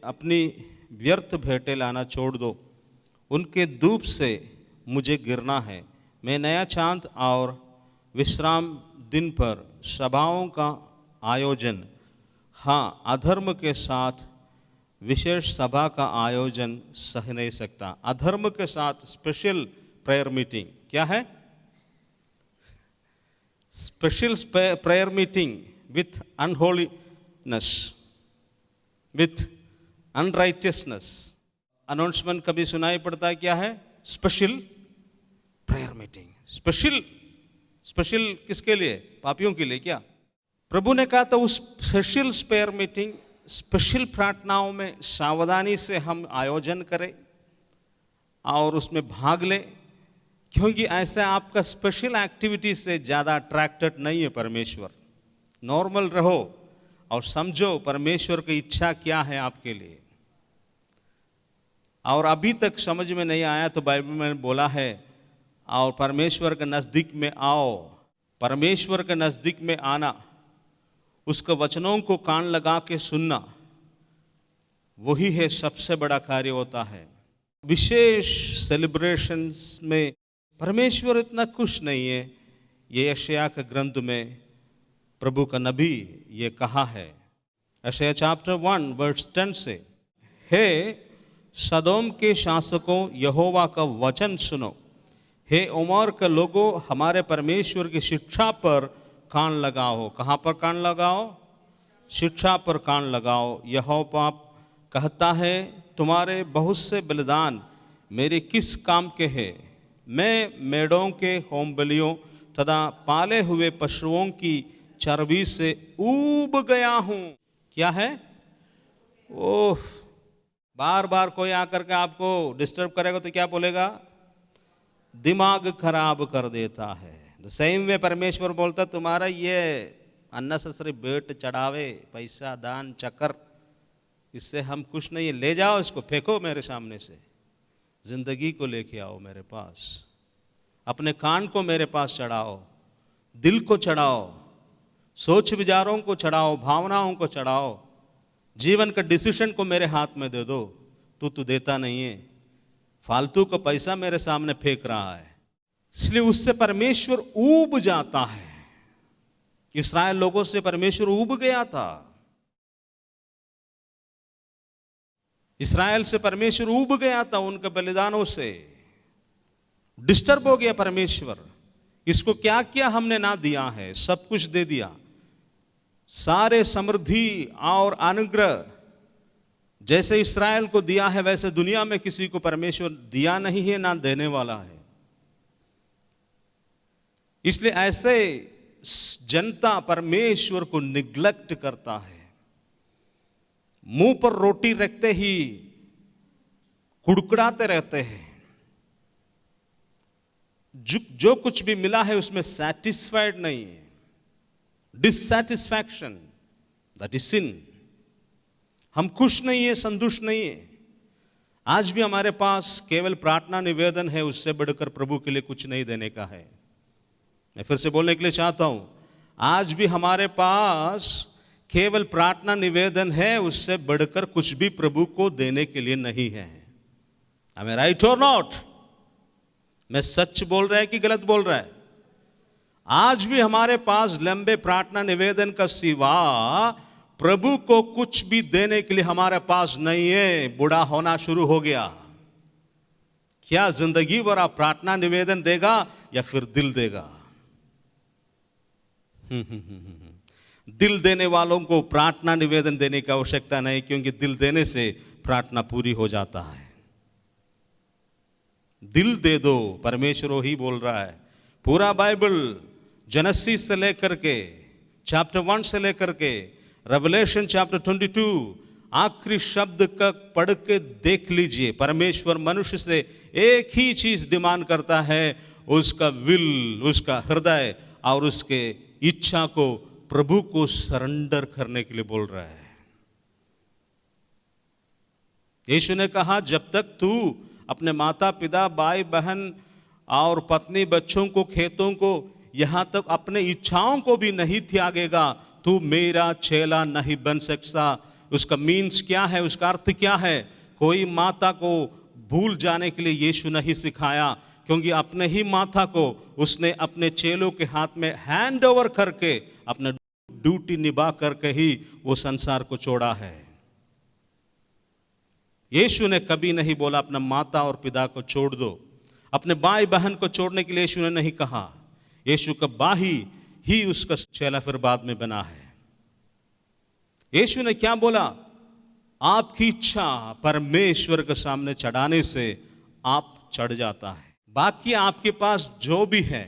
अपनी व्यर्थ भेंटें लाना छोड़ दो, उनके धूप से मुझे गिरना है। मैं नया चांद और विश्राम दिन पर सभाओं का आयोजन, हाँ अधर्म के साथ विशेष सभा का आयोजन सह नहीं सकता। अधर्म के साथ स्पेशल प्रेयर मीटिंग क्या है? Special prayer meeting with unholiness, with unrighteousness. Announcement कभी सुनाई पड़ता है क्या है? Special prayer meeting. स्पेशल किसके लिए? पापियों के लिए क्या? प्रभु ने कहा तो उस स्पेशल प्रेयर मीटिंग, स्पेशल प्रार्थनाओं में सावधानी से हम आयोजन करें और उसमें भाग लें, क्योंकि ऐसा आपका स्पेशल एक्टिविटी से ज़्यादा अट्रैक्टेड नहीं है परमेश्वर। नॉर्मल रहो और समझो परमेश्वर की इच्छा क्या है आपके लिए। और अभी तक समझ में नहीं आया तो बाइबल में बोला है, और परमेश्वर के नज़दीक में आओ। परमेश्वर के नज़दीक में आना, उसके वचनों को कान लगा के सुनना, वही है सबसे बड़ा कार्य होता है। विशेष सेलिब्रेशंस में परमेश्वर इतना खुश नहीं है। ये यशायाह के ग्रंथ में प्रभु का नबी ये कहा है, यशायाह चैप्टर 1 वर्स 10 से, हे सदोम के शासकों यहोवा का वचन सुनो, हे उमर के लोगों हमारे परमेश्वर की शिक्षा पर कान लगाओ। कहाँ पर कान लगाओ? शिक्षा पर कान लगाओ। यहोवा कहता है, तुम्हारे बहुत से बलिदान मेरे किस काम के हैं? मैं मेढ़ों के होम बलियों तथा पाले हुए पशुओं की चर्बी से ऊब गया हूँ। क्या है? ओह, बार बार कोई आकर के आपको डिस्टर्ब करेगा तो क्या बोलेगा? दिमाग खराब कर देता है। तो सेम वे परमेश्वर बोलता, तुम्हारा ये अननेसेसरी भेंट चढ़ावे, पैसा दान चक्कर, इससे हम खुश नहीं है। ले जाओ इसको, फेंको मेरे सामने से। जिंदगी को लेके आओ मेरे पास, अपने कान को मेरे पास चढ़ाओ, दिल को चढ़ाओ, सोच विचारों को चढ़ाओ, भावनाओं को चढ़ाओ, जीवन का डिसीजन को मेरे हाथ में दे दो। तू देता नहीं है, फालतू का पैसा मेरे सामने फेंक रहा है। इसलिए उससे परमेश्वर ऊब जाता है। इस्राएल लोगों से परमेश्वर ऊब गया था। इस्राएल से परमेश्वर ऊब गया था, उनके बलिदानों से डिस्टर्ब हो गया परमेश्वर। इसको क्या क्या हमने ना दिया है? सब कुछ दे दिया। सारे समृद्धि और अनुग्रह जैसे इस्राएल को दिया है, वैसे दुनिया में किसी को परमेश्वर दिया नहीं है, ना देने वाला है। इसलिए ऐसे जनता परमेश्वर को निग्लेक्ट करता है। मुंह पर रोटी रखते ही कुड़कुड़ाते रहते हैं। जो कुछ भी मिला है उसमें सैटिस्फाइड नहीं है। डिससैटिस्फैक्शन, दैट इज सिन। हम खुश नहीं है, संतुष्ट नहीं है। आज भी हमारे पास केवल प्रार्थना निवेदन है, उससे बढ़कर प्रभु के लिए कुछ नहीं देने का है। मैं फिर से बोलने के लिए चाहता हूं, आज भी हमारे पास केवल प्रार्थना निवेदन है, उससे बढ़कर कुछ भी प्रभु को देने के लिए नहीं है। Am I right or not? मैं सच बोल रहा है कि गलत बोल रहा है? आज भी हमारे पास लंबे प्रार्थना निवेदन का सिवा प्रभु को कुछ भी देने के लिए हमारे पास नहीं है। बूढ़ा होना शुरू हो गया। क्या जिंदगी भर आप प्रार्थना निवेदन देगा या फिर दिल देगा? दिल देने वालों को प्रार्थना निवेदन देने की आवश्यकता नहीं, क्योंकि दिल देने से प्रार्थना पूरी हो जाता है। दिल दे दो, परमेश्वर ही बोल रहा है। पूरा बाइबल जेनेसिस से लेकर के चैप्टर 1 से लेकर के रेवलेशन चैप्टर 22 आखिरी शब्द का पढ़ के देख लीजिए। परमेश्वर मनुष्य से एक ही चीज डिमांड करता है, उसका विल, उसका हृदय और उसके इच्छा को प्रभु को सरेंडर करने के लिए बोल रहा है। यीशु ने कहा, जब तक तू अपने माता पिता, भाई बहन और पत्नी, बच्चों को, खेतों को, यहां तक अपने इच्छाओं को भी नहीं त्यागेगा, तू मेरा चेला नहीं बन सकता। उसका मीन्स क्या है, उसका अर्थ क्या है। कोई माता को भूल जाने के लिए यीशु नहीं सिखाया, क्योंकि अपने ही माता को उसने अपने चेलों के हाथ में हैंड ओवर करके अपना ड्यूटी निभा करके ही वो संसार को छोड़ा है। यीशु ने कभी नहीं बोला अपना माता और पिता को छोड़ दो, अपने भाई बहन को छोड़ने के लिए यीशु ने नहीं कहा। यीशु का भाई ही उसका चेला फिर बाद में बना है। यीशु ने क्या बोला, आपकी इच्छा परमेश्वर के सामने चढ़ाने से आप चढ़ जाता है। बाकी आपके पास जो भी है,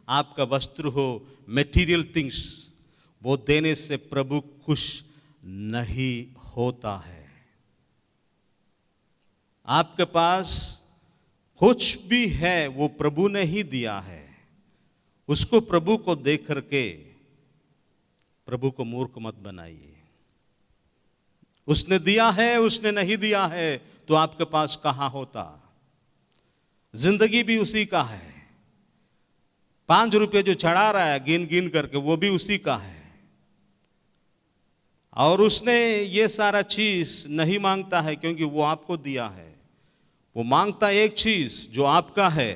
आपका वस्त्र हो, मटेरियल थिंग्स, वो देने से प्रभु खुश नहीं होता है। आपके पास कुछ भी है वो प्रभु ने ही दिया है, उसको प्रभु को देख करके प्रभु को मूर्ख मत बनाइए। उसने दिया है, उसने नहीं दिया है तो आपके पास कहां होता। जिंदगी भी उसी का है। 5 रुपये जो चढ़ा रहा है गिन गिन करके, वो भी उसी का है। और उसने ये सारा चीज नहीं मांगता है क्योंकि वो आपको दिया है। वो मांगता एक चीज जो आपका है,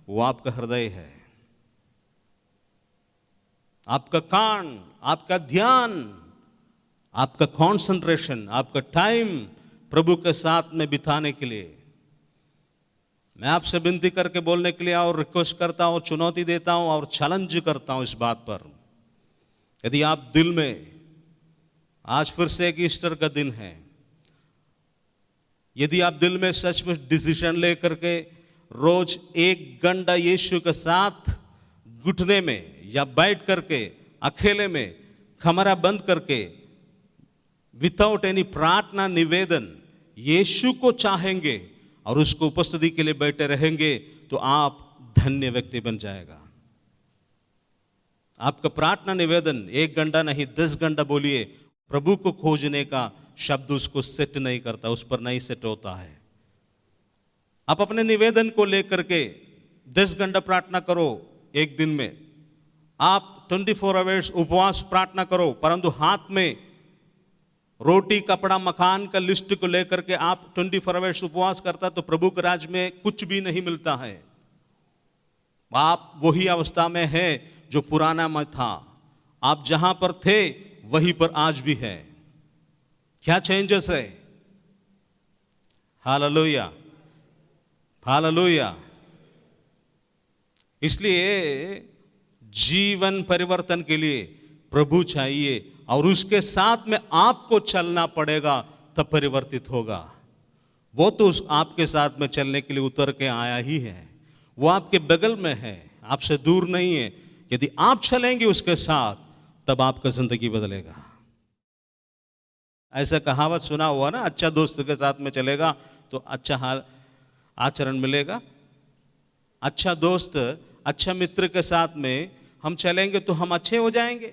वो आपका हृदय है, आपका कान, आपका ध्यान, आपका कंसंट्रेशन, आपका टाइम प्रभु के साथ में बिताने के लिए। मैं आपसे विनती करके बोलने के लिए और रिक्वेस्ट करता हूं, चुनौती देता हूं और चैलेंज करता हूं इस बात पर। यदि आप दिल में, आज फिर से एक ईस्टर का दिन है, यदि आप दिल में सचमुच डिसीजन लेकर के रोज 1 घंटा यीशु के साथ घुटने में या बैठ करके अकेले में कमरा बंद करके विदाउट एनी प्रार्थना निवेदन यीशु को चाहेंगे और उसको उपस्थिति के लिए बैठे रहेंगे, तो आप धन्य व्यक्ति बन जाएगा। आपका प्रार्थना निवेदन 1 घंटा नहीं 10 घंटा बोलिए, प्रभु को खोजने का शब्द उसको सेट नहीं करता, उस पर नहीं सेट होता है। आप अपने निवेदन को लेकर के 10 घंटा प्रार्थना करो एक दिन में, आप 24 आवर्स उपवास प्रार्थना करो, परंतु हाथ में रोटी कपड़ा मकान का लिस्ट को लेकर के आप 24 आवर्स उपवास करता तो प्रभु के राज्य में कुछ भी नहीं मिलता है। आप वही अवस्था में है जो पुराना में था। आप जहां पर थे वहीं पर आज भी है। क्या चेंजेस है? Hallelujah, hallelujah. इसलिए जीवन परिवर्तन के लिए प्रभु चाहिए और उसके साथ में आपको चलना पड़ेगा, तब परिवर्तित होगा। वो तो आपके साथ में चलने के लिए उतर के आया ही है, वो आपके बगल में है, आपसे दूर नहीं है। यदि आप चलेंगे उसके साथ, तब आपका जिंदगी बदलेगा। ऐसा कहावत सुना हुआ ना, अच्छा दोस्त के साथ में चलेगा तो अच्छा हाल आचरण मिलेगा। अच्छा दोस्त, अच्छा मित्र के साथ में हम चलेंगे तो हम अच्छे हो जाएंगे।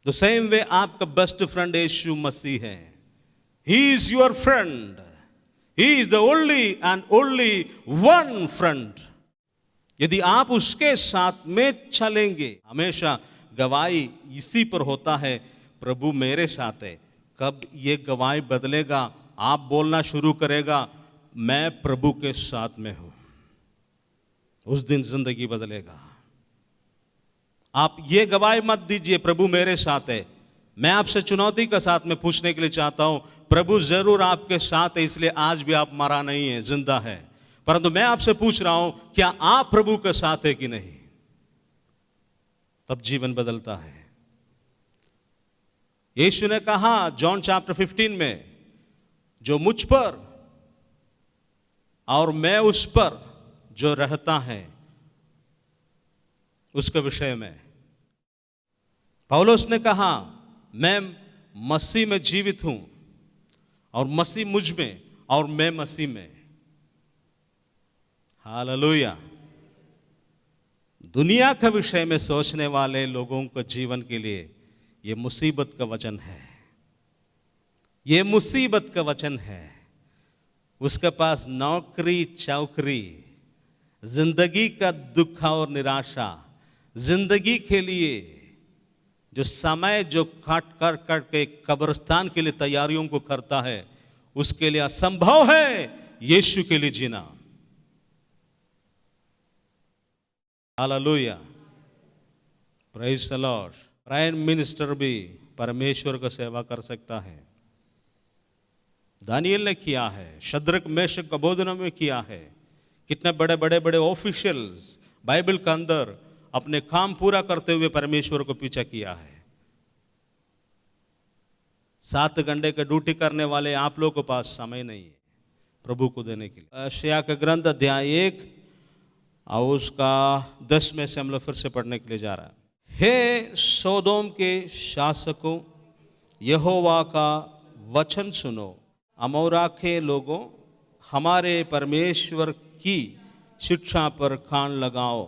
द सेम वे आपका बेस्ट फ्रेंड यीशु मसीह है। He is your friend, he is the only and only one friend. यदि आप उसके साथ में चलेंगे, हमेशा गवाही इसी पर होता है, प्रभु मेरे साथ है। कब ये गवाही बदलेगा? आप बोलना शुरू करेगा, मैं प्रभु के साथ में हूं, उस दिन जिंदगी बदलेगा। आप ये गवाही मत दीजिए प्रभु मेरे साथ है। मैं आपसे चुनौती के साथ में पूछने के लिए चाहता हूं, प्रभु जरूर आपके साथ है, इसलिए आज भी आप मरा नहीं है, जिंदा है। परंतु मैं आपसे पूछ रहा हूं, क्या आप प्रभु के साथ है कि नहीं? तब जीवन बदलता है। यीशु ने कहा जॉन चैप्टर 15 में, जो मुझ पर और मैं उस पर जो रहता है, उसके विषय में पौलुस ने कहा, मैं मसीह में जीवित हूं और मसीह मुझ में और मैं मसीह में। हालेलुया। दुनिया के विषय में सोचने वाले लोगों के जीवन के लिए ये मुसीबत का वचन है, ये मुसीबत का वचन है। उसके पास नौकरी चौकरी, जिंदगी का दुख और निराशा, जिंदगी के लिए जो समय जो काट कर कट के कब्रिस्तान के लिए तैयारियों को करता है, उसके लिए असंभव है यीशु के लिए जीना। Hallelujah, praise the Lord. Prime minister भी परमेश्वर का सेवा कर सकता है। दानियल ने किया है, शद्रक मेशक अबेदनगो में किया है। कितने बड़े बड़े बड़े ऑफिशियल्स बाइबल के अंदर अपने काम पूरा करते हुए परमेश्वर को पीछा किया है। 7 घंटे का ड्यूटी करने वाले आप लोगों के पास समय नहीं है प्रभु को देने के लिए। यशायाह का ग्रंथ अध्याय 1 और उसका 10 में से हम लोग फिर से पढ़ने के लिए जा रहा है। हे सोदोम के शासकों, यहोवा का वचन सुनो। अमोरा के लोगों, हमारे परमेश्वर की शिक्षा पर कान लगाओ।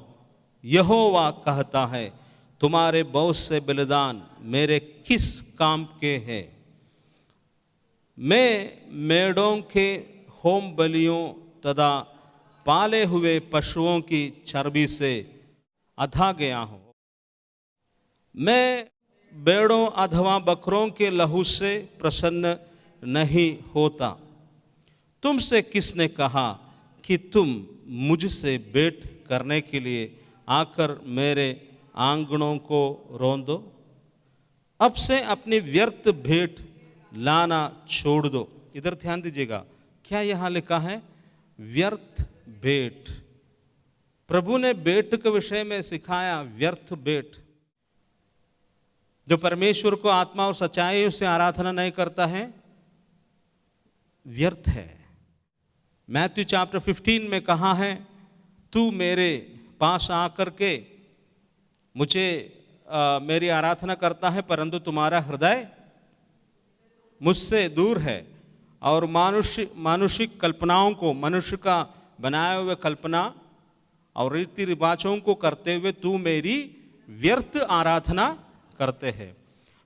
यहोवा कहता है, तुम्हारे बहुत से बलिदान मेरे किस काम के हैं? मैं मेढ़ों के होम बलियों तथा पाले हुए पशुओं की चर्बी से अधा गया हूँ। मैं भेड़ों अथवा बकरों के लहू से प्रसन्न नहीं होता। तुमसे किसने कहा कि तुम मुझसे भेंट करने के लिए आकर मेरे आंगनों को रौंदो? अब से अपनी व्यर्थ भेंट लाना छोड़ दो। इधर ध्यान दीजिएगा, क्या यहां लिखा है? व्यर्थ भेंट। प्रभु ने भेंट के विषय में सिखाया, व्यर्थ भेंट। जो परमेश्वर को आत्मा और सच्चाई से आराधना नहीं करता है, व्यर्थ है। मैथ्यू चैप्टर 15 में कहा है, तू मेरे पास आकर के मुझे मेरी आराधना करता है, परंतु तुम्हारा हृदय मुझसे दूर है और मानुषिक कल्पनाओं को, मनुष्य का बनाए हुए कल्पना और रीति रिवाजों को करते हुए तू मेरी व्यर्थ आराधना करते हैं।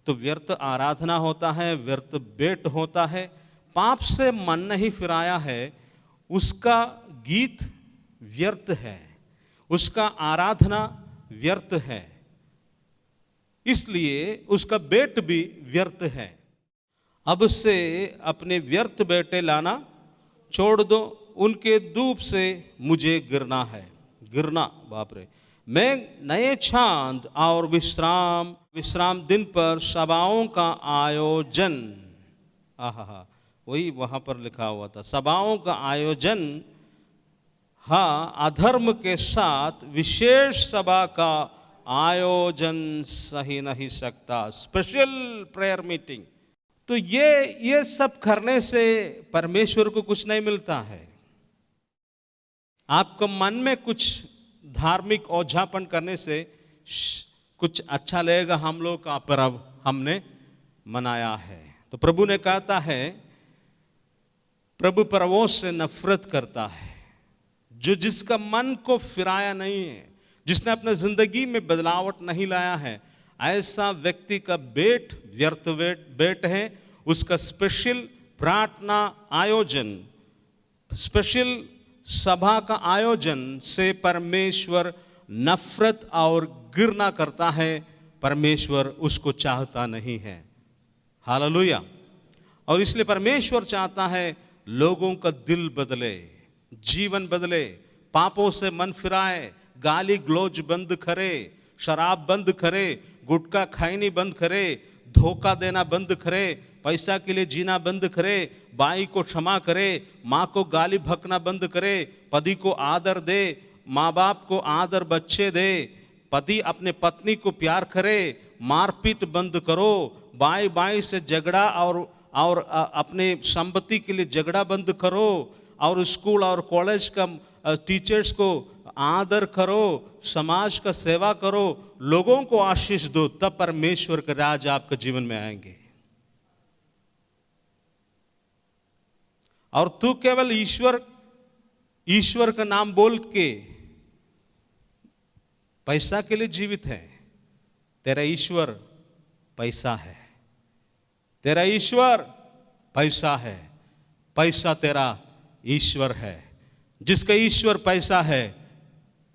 तो व्यर्थ आराधना होता है, व्यर्थ भेंट होता है। पाप से मन नहीं फिराया है, उसका गीत व्यर्थ है, उसका आराधना व्यर्थ है, इसलिए उसका भेंट भी व्यर्थ है। अब से अपने व्यर्थ बेटे लाना छोड़ दो, उनके धूप से मुझे गिरना है। गिरना, बाप रे। मैं नए चांद और विश्राम दिन पर सभाओं का आयोजन, आहा, वही वहां पर लिखा हुआ था, सभाओं का आयोजन, हाँ, अधर्म के साथ विशेष सभा का आयोजन सही नहीं सकता। Special prayer meeting. तो ये सब करने से परमेश्वर को कुछ नहीं मिलता है। आपको मन में कुछ धार्मिक ओझापन करने से कुछ अच्छा लगेगा हम लोग का, पर अब हमने मनाया है। तो प्रभु ने कहता है, प्रभु परवों से नफरत करता है। जो जिसका मन को फिराया नहीं है, जिसने अपने जिंदगी में बदलावट नहीं लाया है, ऐसा व्यक्ति का भेंट व्यर्थ भेंट है। उसका स्पेशल प्रार्थना आयोजन, स्पेशल सभा का आयोजन से परमेश्वर नफरत और घृणा करता है। परमेश्वर उसको चाहता नहीं है। हालेलुया। और इसलिए परमेश्वर चाहता है लोगों का दिल बदले, जीवन बदले, पापों से मन फिराए, गाली ग्लोज बंद करे, शराब बंद करे, गुटखा खैनी बंद करे, धोखा देना बंद करे, पैसा के लिए जीना बंद करे, भाई को क्षमा करे, माँ को गाली भकना बंद करे, पति को आदर दे, माँ बाप को आदर बच्चे दे, पति अपने पत्नी को प्यार करे, मारपीट बंद करो, भाई भाई से झगड़ा और अपने संपत्ति के लिए झगड़ा बंद करो, और स्कूल और कॉलेज का टीचर्स को आदर करो, समाज का सेवा करो, लोगों को आशीष दो, तब परमेश्वर का राज आपके जीवन में आएंगे। और तू केवल ईश्वर का नाम बोल के पैसा के लिए जीवित है। तेरा ईश्वर पैसा है, तेरा ईश्वर पैसा है, पैसा तेरा ईश्वर है। जिसका ईश्वर पैसा है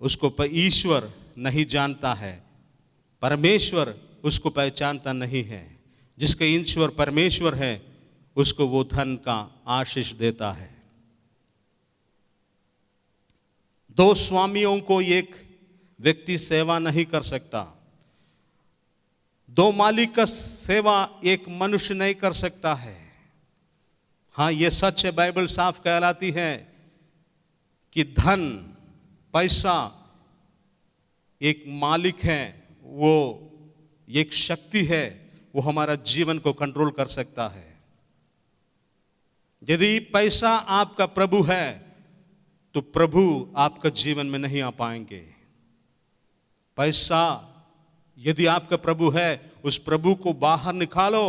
उसको ईश्वर नहीं जानता है। परमेश्वर उसको पहचानता नहीं है। जिसके ईश्वर परमेश्वर है उसको वो धन का आशीष देता है। दो स्वामियों को एक व्यक्ति सेवा नहीं कर सकता। दो मालिक का सेवा एक मनुष्य नहीं कर सकता है। हाँ, ये सच है, बाइबल साफ कहलाती है कि धन पैसा एक मालिक है, वो एक शक्ति है, वो हमारा जीवन को कंट्रोल कर सकता है। यदि पैसा आपका प्रभु है तो प्रभु आपका जीवन में नहीं आ पाएंगे। पैसा यदि आपका प्रभु है, उस प्रभु को बाहर निकालो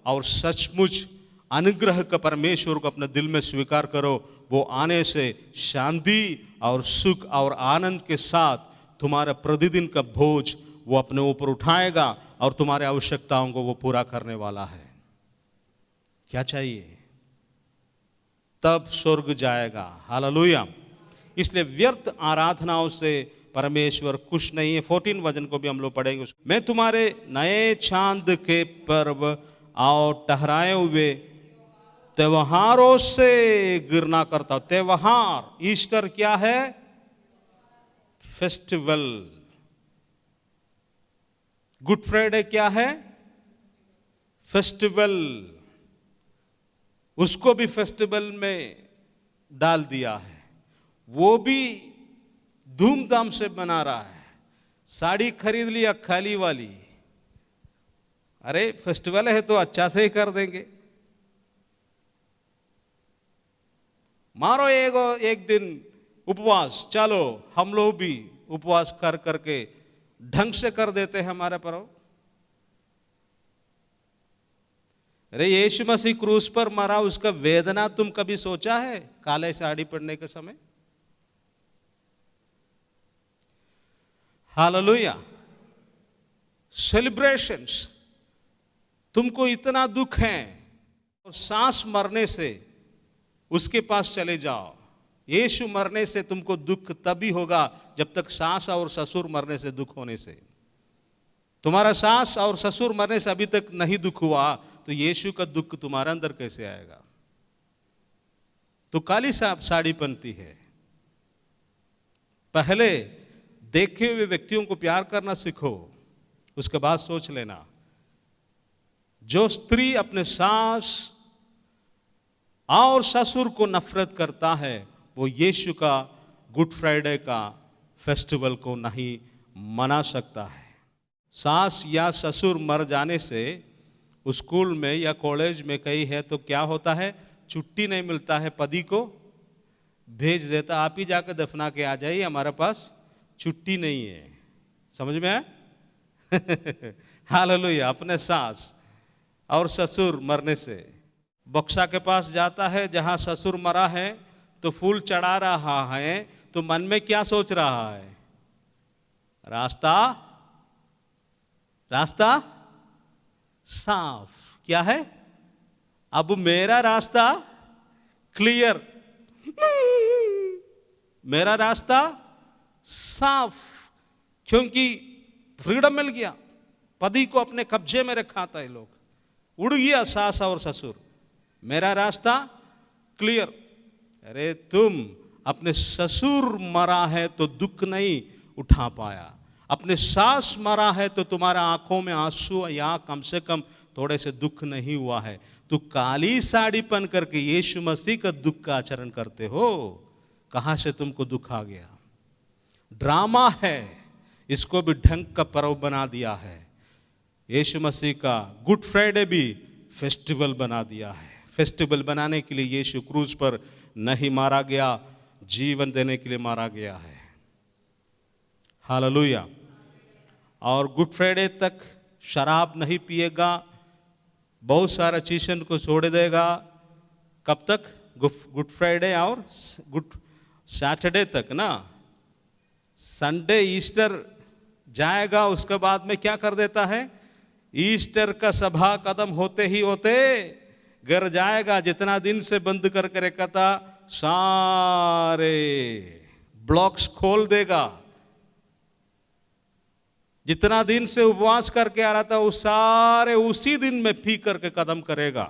और सचमुच अनुग्रह का परमेश्वर को अपने दिल में स्वीकार करो। वो आने से शांति और सुख और आनंद के साथ तुम्हारा प्रतिदिन का बोझ वो अपने ऊपर उठाएगा और तुम्हारे आवश्यकताओं को वो पूरा करने वाला है। क्या चाहिए? तब स्वर्ग जाएगा। हालेलुया। इसलिए व्यर्थ आराधनाओं से परमेश्वर खुश नहीं है। 14 वचन को भी हम लोग पढ़ेंगे। मैं तुम्हारे नए चांद के पर्व और ठहराए हुए त्योहारों से घृणा करता हूं। त्योहार, ईस्टर क्या है? फेस्टिवल। गुड फ्राइडे क्या है? फेस्टिवल। उसको भी फेस्टिवल में डाल दिया है। वो भी धूमधाम से मना रहा है। साड़ी खरीद लिया खाली वाली, अरे फेस्टिवल है तो अच्छा से ही कर देंगे। मारो एक दिन उपवास, चलो हम लोग भी उपवास कर करके ढंग से कर देते हैं हमारे पर्व। अरे यीशु मसीह क्रूस पर मरा, उसका वेदना तुम कभी सोचा है काले साड़ी पहनने के समय? हालेलुया। सेलिब्रेशंस। तुमको इतना दुख है और सांस मरने से उसके पास चले जाओ। यीशु मरने से तुमको दुख तभी होगा जब तक सास और ससुर मरने से दुख होने से। तुम्हारा सास और ससुर मरने से अभी तक नहीं दुख हुआ तो यीशु का दुख तुम्हारे अंदर कैसे आएगा? तो काली साड़ी पहनती है। पहले देखे हुए व्यक्तियों को प्यार करना सीखो, उसके बाद सोच लेना। जो स्त्री अपने सास और ससुर को नफरत करता है वो यीशु का गुड फ्राइडे का फेस्टिवल को नहीं मना सकता है। सास या ससुर मर जाने से स्कूल में या कॉलेज में कहीं है तो क्या होता है? छुट्टी नहीं मिलता है, पति को भेज देता, आप ही जाकर दफना के आ जाइए, हमारे पास छुट्टी नहीं है। समझ में आया? हालेलुया। अपने सास और ससुर मरने से बक्सा के पास जाता है जहां ससुर मरा है तो फूल चढ़ा रहा है तो मन में क्या सोच रहा है? रास्ता रास्ता साफ। क्या है? अब मेरा रास्ता क्लियर, मेरा रास्ता साफ, क्योंकि फ्रीडम मिल गया। पति को अपने कब्जे में रखा था ये लोग, उड़ गया सास और ससुर, मेरा रास्ता क्लियर। अरे तुम अपने ससुर मरा है तो दुख नहीं उठा पाया, अपने सास मरा है तो तुम्हारा आंखों में आंसू या कम से कम थोड़े से दुख नहीं हुआ है। तो काली साड़ी पहन करके यीशु मसीह का दुख का आचरण करते हो, कहां से तुमको दुख आ गया? ड्रामा है, इसको भी ढंग का पर्व बना दिया है। यीशु मसीह का गुड फ्राइडे भी फेस्टिवल बना दिया है। फेस्टिवल बनाने के लिए यीशु क्रूस पर नहीं मारा गया, जीवन देने के लिए मारा गया है। हालेलुया। और गुड फ्राइडे तक शराब नहीं पिएगा, बहुत सारा चीज़ों को छोड़ देगा। कब तक? गुड फ्राइडे और गुड सैटरडे तक ना। संडे ईस्टर जाएगा, उसके बाद में क्या कर देता है? ईस्टर का सभा कदम होते ही होते घर जाएगा। जितना दिन से बंद करके रखा था सारे ब्लॉक्स खोल देगा। जितना दिन से उपवास करके आ रहा था वो सारे उसी दिन में पी करके खत्म करेगा।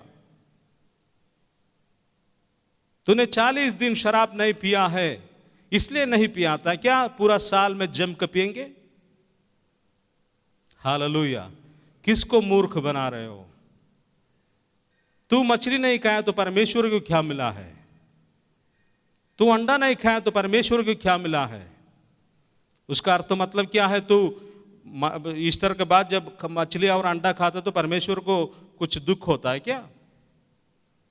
तूने 40 दिन शराब नहीं पिया है इसलिए नहीं पिया था क्या पूरा साल में जम के पिएंगे? हालेलुया। किसको मूर्ख बना रहे हो? तू मछली नहीं खाया तो परमेश्वर को क्या मिला है? तू अंडा नहीं खाया तो परमेश्वर को क्या मिला है? उसका अर्थ मतलब क्या है? तू ईस्टर के बाद जब मछली और अंडा खाता तो परमेश्वर को कुछ दुख होता है क्या?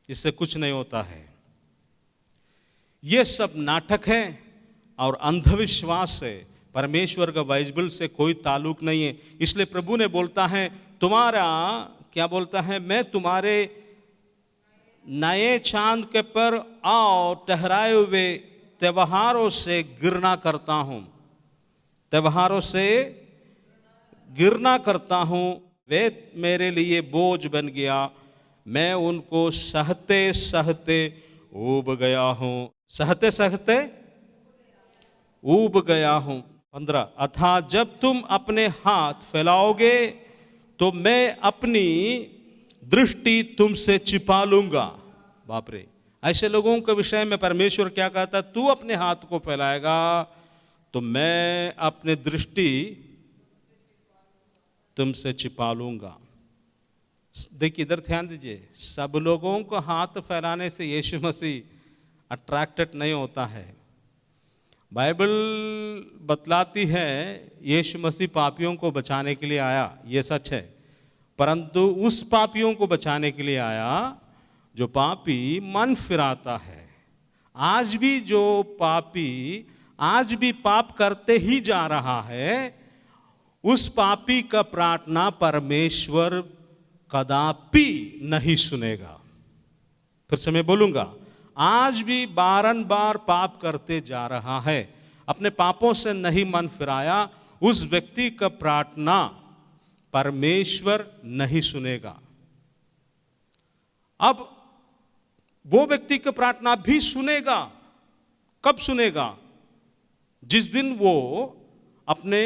इससे कुछ नहीं होता है। ये सब नाटक है और अंधविश्वास है। परमेश्वर का बाइबल से कोई ताल्लुक नहीं है। इसलिए प्रभु ने बोलता है तुम्हारा क्या बोलता है, मैं तुम्हारे नए चांद के पर आओ ठहराए हुए त्योहारों से घृणा करता हूं। त्योहारों से घृणा करता हूं। वे मेरे लिए बोझ बन गया, मैं उनको सहते सहते ऊब गया हूं। सहते सहते ऊब गया हूं। 15 अथा जब तुम अपने हाथ फैलाओगे तो मैं अपनी दृष्टि तुमसे छिपा लूंगा। बाप रे, ऐसे लोगों के विषय में परमेश्वर क्या कहता? तू अपने हाथ को फैलाएगा तो मैं अपनी दृष्टि तुमसे छिपा लूंगा। देखिए इधर ध्यान दीजिए, सब लोगों को हाथ फैलाने से यीशु मसीह अट्रैक्टेड नहीं होता है। बाइबल बतलाती है यीशु मसीह पापियों को बचाने के लिए आया, ये सच है, परंतु उस पापियों को बचाने के लिए आया जो पापी मन फिराता है। आज भी जो पापी आज भी पाप करते ही जा रहा है, उस पापी का प्रार्थना परमेश्वर कदापि नहीं सुनेगा। फिर से मैं बोलूंगा, आज भी बारंबार पाप करते जा रहा है, अपने पापों से नहीं मन फिराया, उस व्यक्ति का प्रार्थना परमेश्वर नहीं सुनेगा। अब वो व्यक्ति का प्रार्थना भी सुनेगा। कब सुनेगा? जिस दिन वो अपने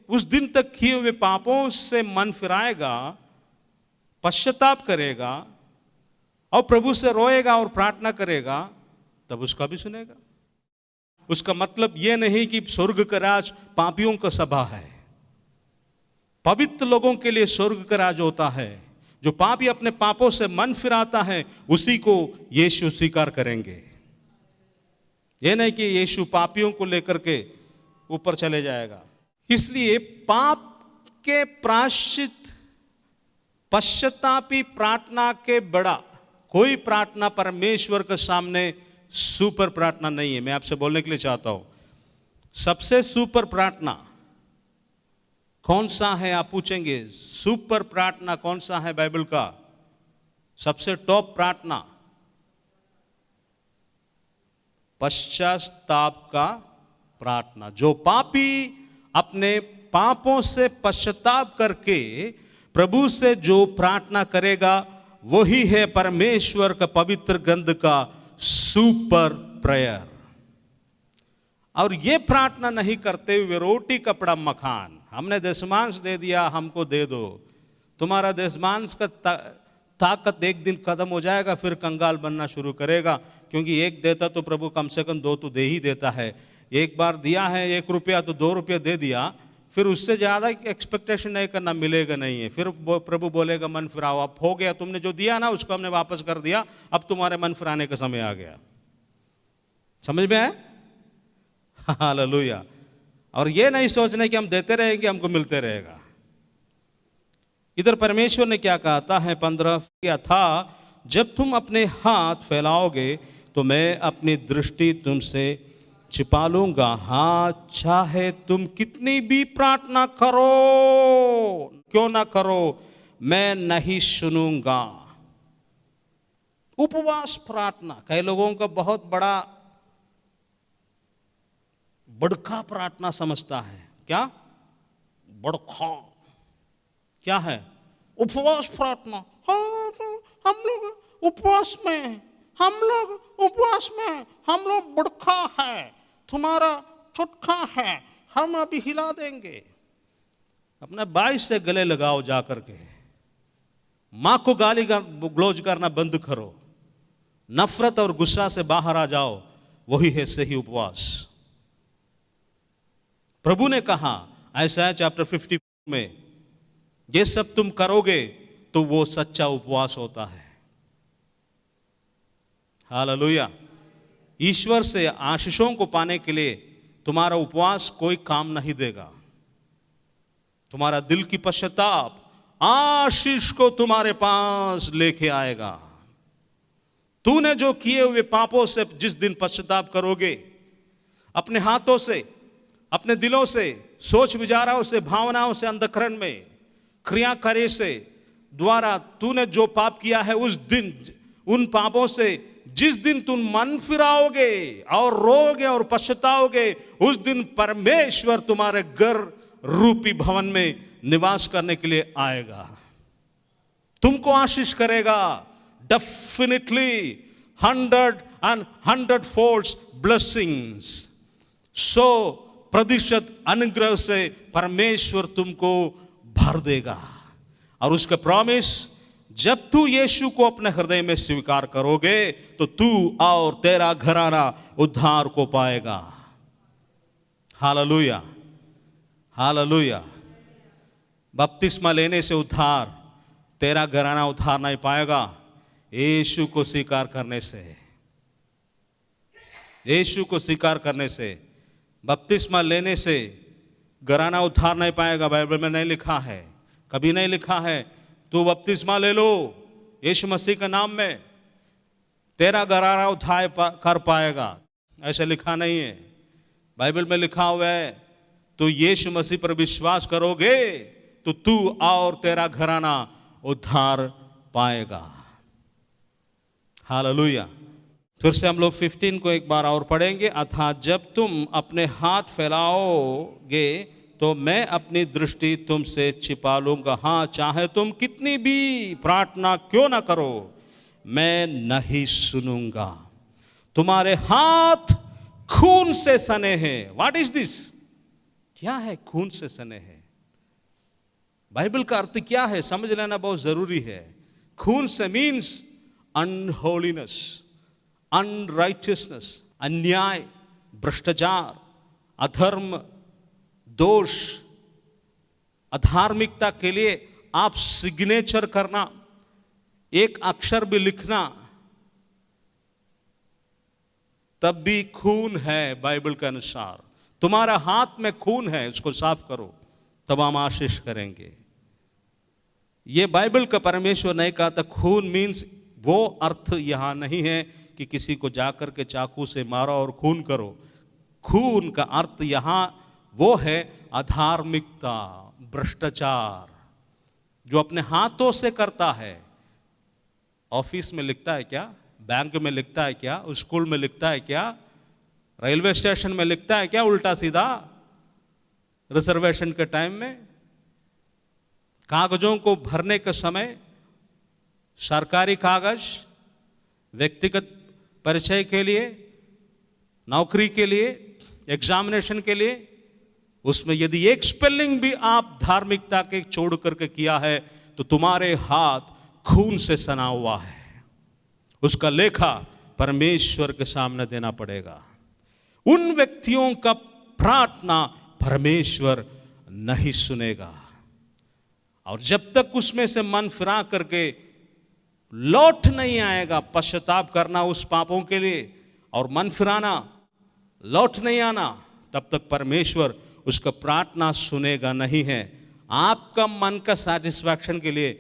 उस दिन तक किए हुए पापों से मन फिराएगा, पश्चाताप करेगा और प्रभु से रोएगा और प्रार्थना करेगा, तब उसका भी सुनेगा। उसका मतलब यह नहीं कि स्वर्ग का राज पापियों का सभा है। पवित्र लोगों के लिए स्वर्ग का राज होता है। जो पापी अपने पापों से मन फिराता है उसी को यीशु स्वीकार करेंगे। यह नहीं कि यीशु पापियों को लेकर के ऊपर चले जाएगा। इसलिए पाप के प्रायश्चित पश्चातापी प्रार्थना के बड़ा कोई प्रार्थना परमेश्वर के सामने सुपर प्रार्थना नहीं है। मैं आपसे बोलने के लिए चाहता हूं, सबसे सुपर प्रार्थना कौन सा है? आप पूछेंगे सुपर प्रार्थना कौन सा है बाइबल का? सबसे टॉप प्रार्थना पश्चाताप का प्रार्थना। जो पापी अपने पापों से पश्चाताप करके प्रभु से जो प्रार्थना करेगा वही है परमेश्वर का पवित्र ग्रंथ का सुपर प्रेयर। और ये प्रार्थना नहीं करते हुए रोटी कपड़ा मकान, हमने दशमांश दे दिया, हमको दे दो। तुम्हारा दशमांश का ताकत एक दिन खत्म हो जाएगा, फिर कंगाल बनना शुरू करेगा। क्योंकि एक देता तो प्रभु कम से कम 2 तो दे ही देता है। एक बार दिया है 1 रुपया तो 2 रुपया दे दिया, फिर उससे ज़्यादा एक्सपेक्टेशन नहीं करना, मिलेगा नहीं है। फिर प्रभु बोलेगा मन फिराओ, अब हो गया, तुमने जो दिया ना उसको हमने वापस कर दिया, अब तुम्हारे मन फिराने का समय आ गया। समझ में आया? हालेलुया। और ये नहीं सोचने कि हम देते रहेंगे हमको मिलते रहेगा। इधर परमेश्वर ने क्या कहता है 15 क्या था, जब तुम अपने हाथ फैलाओगे तो मैं अपनी दृष्टि तुमसे छिपा लूंगा। हाँ, चाहे तुम कितनी भी प्रार्थना करो, क्यों ना करो, मैं नहीं सुनूंगा। उपवास प्रार्थना कई लोगों का बहुत बड़ा बड़का प्रार्थना समझता है। क्या बड़का क्या है? उपवास प्रार्थना। हाँ, हम लोग उपवास में, हम लोग बड़का है, तुम्हारा छुटका है, हम अभी हिला देंगे। अपना 22 से गले लगाओ जा करके, मां को गाली गलौज करना बंद करो, नफरत और गुस्सा से बाहर आ जाओ, वही है सही उपवास। प्रभु ने कहा यशायाह चैप्टर 54 में, ये सब तुम करोगे तो वो सच्चा उपवास होता है। हालेलुया। ईश्वर से आशीषों को पाने के लिए तुम्हारा उपवास कोई काम नहीं देगा। तुम्हारा दिल की पश्चाताप आशीष को तुम्हारे पास लेके आएगा। तूने जो किए हुए पापों से जिस दिन पश्चाताप करोगे, अपने हाथों से, अपने दिलों से, सोच विचारों से, भावनाओं से, अंतःकरण में, क्रिया कार्य से द्वारा तूने जो पाप किया है, उस दिन उन पापों से जिस दिन तुम मन फिराओगे और रोगे और पछताओगे, उस दिन परमेश्वर तुम्हारे घर रूपी भवन में निवास करने के लिए आएगा, तुमको आशीष करेगा। डेफिनेटली 100 फोल्ड्स ब्लेसिंग्स, 100% अनुग्रह से परमेश्वर तुमको भर देगा। और उसका प्रॉमिस, जब तू यीशु को अपने हृदय में स्वीकार करोगे तो तू और तेरा घराना उद्धार को पाएगा। Hallelujah, hallelujah. बपतिस्मा लेने से उद्धार, तेरा घराना उद्धार नहीं पाएगा। यीशु को स्वीकार करने से, यीशु को स्वीकार करने से, बपतिस्मा लेने से घराना उद्धार नहीं पाएगा। बाइबल में नहीं लिखा है, कभी नहीं लिखा है तू बपतिस्मा ले लो यीशु मसीह के नाम में तेरा घराना उद्धार कर पाएगा, ऐसा लिखा नहीं है। बाइबल में लिखा हुआ है तो यीशु मसीह पर विश्वास करोगे तो तू और तेरा घराना उद्धार पाएगा। हालेलुया। फिर से हम लोग 15 को एक बार और पढ़ेंगे। अर्थात जब तुम अपने हाथ फैलाओगे तो मैं अपनी दृष्टि तुमसे छिपा लूंगा। हाँ, चाहे तुम कितनी भी प्रार्थना क्यों ना करो, मैं नहीं सुनूंगा। तुम्हारे हाथ खून से सने हैं। What is this? क्या है खून से सने हैं? बाइबल का अर्थ क्या है समझ लेना बहुत जरूरी है। खून से मीन्स अनहोलीनेस, अनराइटियसनेस, अन्याय, भ्रष्टाचार, अधर्म, दोष, अधार्मिकता के लिए आप सिग्नेचर करना, एक अक्षर भी लिखना, तब भी खून है। बाइबल के अनुसार तुम्हारा हाथ में खून है, उसको साफ करो, तब हम आशीष करेंगे। ये बाइबल का परमेश्वर नहीं कहा था। खून मीन्स वो अर्थ यहां नहीं है कि किसी को जाकर के चाकू से मारो और खून करो। खून का अर्थ यहां वो है अधार्मिकता, भ्रष्टाचार, जो अपने हाथों से करता है। ऑफिस में लिखता है क्या? बैंक में लिखता है क्या? स्कूल में लिखता है क्या? रेलवे स्टेशन में लिखता है क्या उल्टा सीधा? रिजर्वेशन के टाइम में, कागजों को भरने के समय, सरकारी कागज, व्यक्तिगत परिचय के लिए, नौकरी के लिए, एग्जामिनेशन के लिए, उसमें यदि एक स्पेलिंग भी आप धार्मिकता के छोड़ करके किया है तो तुम्हारे हाथ खून से सना हुआ है। उसका लेखा परमेश्वर के सामने देना पड़ेगा। उन व्यक्तियों का प्रार्थना परमेश्वर नहीं सुनेगा। और जब तक उसमें से मन फिरा करके लौट नहीं आएगा, पश्चाताप करना उस पापों के लिए और मन फिराना, लौट नहीं आना, तब तक परमेश्वर उसका प्रार्थना सुनेगा नहीं है। आपका मन का सेटिस्फैक्शन के लिए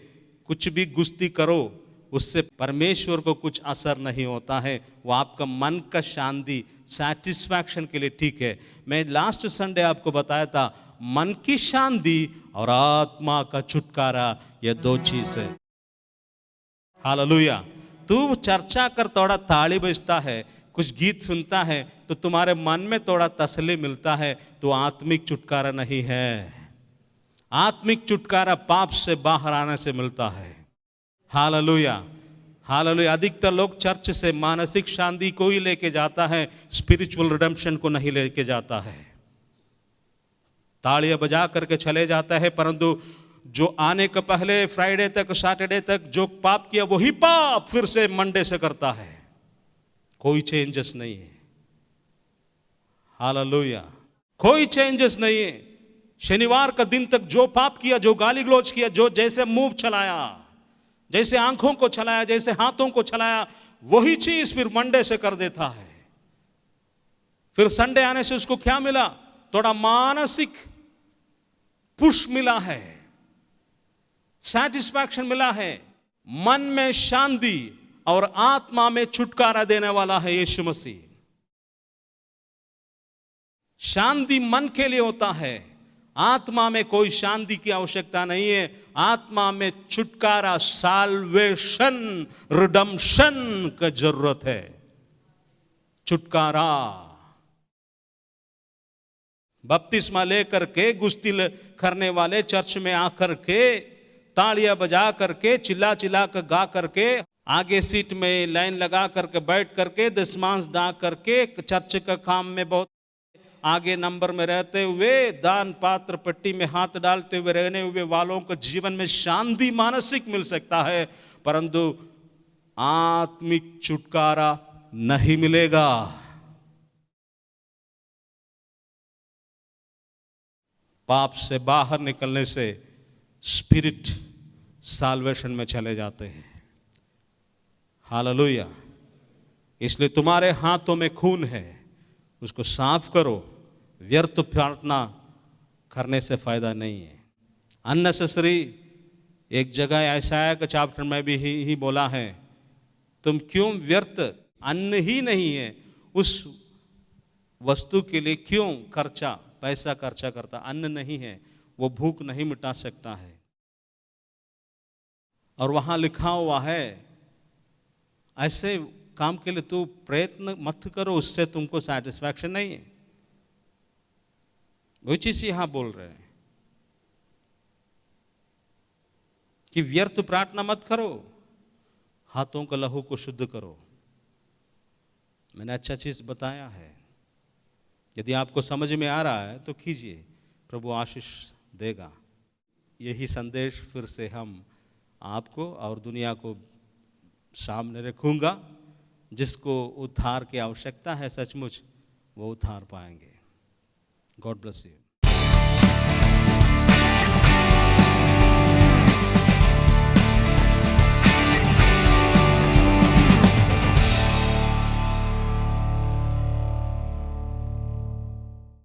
कुछ भी गुस्ती करो, उससे परमेश्वर को कुछ असर नहीं होता है। वो आपका मन का शांति, सेटिस्फैक्शन के लिए ठीक है। मैं लास्ट संडे आपको बताया था, मन की शांति और आत्मा का छुटकारा, ये दो चीज है। हालेलुया। तू चर्चा कर, थोड़ा ताली बजता है, कुछ गीत सुनता है तो तुम्हारे मन में थोड़ा तसल्ली मिलता है, तो आत्मिक छुटकारा नहीं है। आत्मिक छुटकारा पाप से बाहर आने से मिलता है। Hallelujah, hallelujah. अधिकतर लोग चर्च से मानसिक शांति को ही लेके जाता है, स्पिरिचुअल रिडेम्पशन को नहीं लेके जाता है। तालियां बजा करके चले जाता है, परंतु जो आने के पहले फ्राइडे तक सैटरडे तक जो पाप किया वही पाप फिर से मंडे से करता है। कोई चेंजेस नहीं है। हालेलुया, कोई चेंजेस नहीं है। शनिवार का दिन तक जो पाप किया, जो गाली गलौज किया, जो जैसे मुंह चलाया, जैसे आंखों को चलाया, जैसे हाथों को चलाया, वही चीज फिर मंडे से कर देता है। फिर संडे आने से उसको क्या मिला? थोड़ा मानसिक पुश मिला है, सैटिस्फैक्शन मिला है, मन में शांति और आत्मा में छुटकारा देने वाला है यीशु मसीह। शांति मन के लिए होता है, आत्मा में कोई शांति की आवश्यकता नहीं है। आत्मा में छुटकारा, साल्वेशन, रिडम्पशन का जरूरत है। छुटकारा। बपतिस्मा लेकर के गुस्ती करने वाले चर्च में आकर के तालियां बजा करके, चिल्ला चिल्ला कर गा करके, आगे सीट में लाइन लगा करके बैठ करके, दशमांश दा करके, चर्च का काम में बहुत आगे नंबर में रहते हुए, दान पात्र पट्टी में हाथ डालते हुए रहने हुए वालों को जीवन में शांति मानसिक मिल सकता है, परंतु आत्मिक छुटकारा नहीं मिलेगा। पाप से बाहर निकलने से स्पिरिट साल्वेशन में चले जाते हैं। हालेलुया। इसलिए तुम्हारे हाथों में खून है, उसको साफ करो। व्यर्थ प्रार्थना करने से फायदा नहीं है। अननेसेसरी, एक जगह ऐसा का चैप्टर में भी ही बोला है, तुम क्यों व्यर्थ, अन्न ही नहीं है उस वस्तु के लिए क्यों पैसा खर्चा करता? अन्न नहीं है, वो भूख नहीं मिटा सकता है। और वहां लिखा हुआ है ऐसे काम के लिए तू प्रयत्न मत करो, उससे तुमको सैटिस्फैक्शन नहीं है। वही चीज यहां बोल रहे हैं कि व्यर्थ प्रार्थना मत करो, हाथों का लहू को शुद्ध करो। मैंने अच्छा चीज बताया है, यदि आपको समझ में आ रहा है तो कीजिए, प्रभु आशीष देगा। यही संदेश फिर से हम आपको और दुनिया को सामने रखूंगा। जिसको उद्धार की आवश्यकता है सचमुच वो उद्धार पाएंगे। God bless you.